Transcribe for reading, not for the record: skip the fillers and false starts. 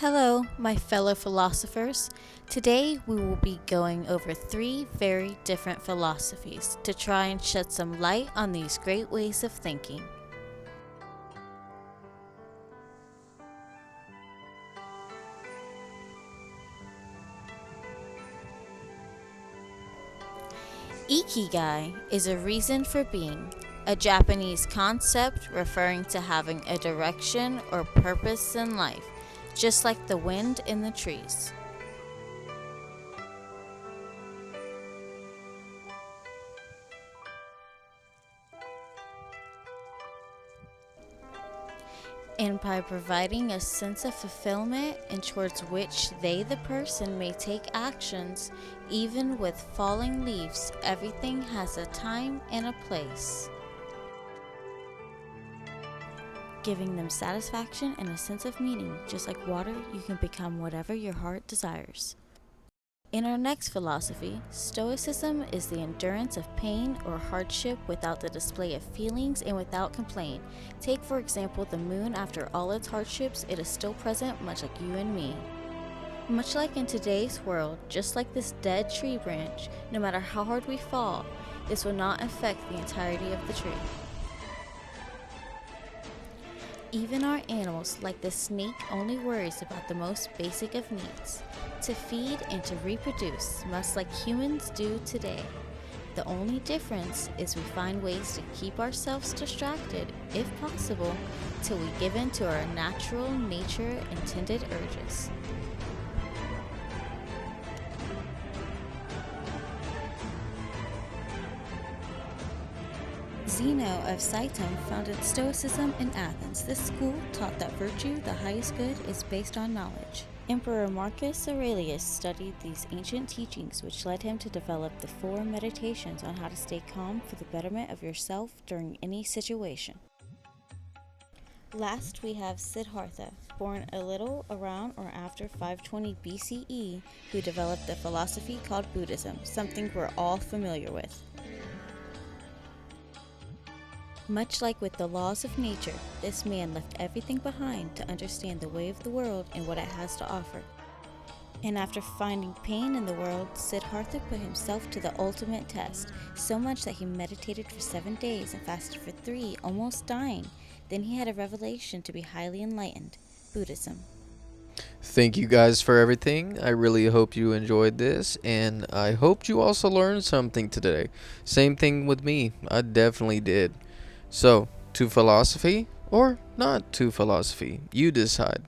Hello, my fellow philosophers. Today we will be going over 3 very different philosophies to try and shed some light on these great ways of thinking. Ikigai is a reason for being, a Japanese concept referring to having a direction or purpose in life, just like the wind in the trees. And by providing a sense of fulfillment and towards which they, the person, may take actions, even with falling leaves, everything has a time and a place, giving them satisfaction and a sense of meaning. Just like water, you can become whatever your heart desires. In our next philosophy, Stoicism is the endurance of pain or hardship without the display of feelings and without complaint. Take, for example, the moon. After all its hardships, it is still present, much like you and me. Much like in today's world, just like this dead tree branch, no matter how hard we fall, this will not affect the entirety of the tree. Even our animals, like the snake, only worries about the most basic of needs, to feed and to reproduce, much like humans do today. The only difference is we find ways to keep ourselves distracted, if possible, till we give in to our natural nature intended urges. Zeno of Citium founded Stoicism in Athens. This school taught that virtue, the highest good, is based on knowledge. Emperor Marcus Aurelius studied these ancient teachings, which led him to develop the 4 meditations on how to stay calm for the betterment of yourself during any situation. Last, we have Siddhartha, born a little around or after 520 BCE, who developed a philosophy called Buddhism, something we're all familiar with. Much like with the laws of nature, this man left everything behind to understand the way of the world and what it has to offer. And after finding pain in the world, Siddhartha put himself to the ultimate test, so much that he meditated for 7 days and fasted for 3, almost dying. Then he had a revelation to be highly enlightened: Buddhism. Thank you guys for everything. I really hope you enjoyed this, and I hoped you also learned something today. Same thing with me. I definitely did. So, to philosophy or not to philosophy? You decide.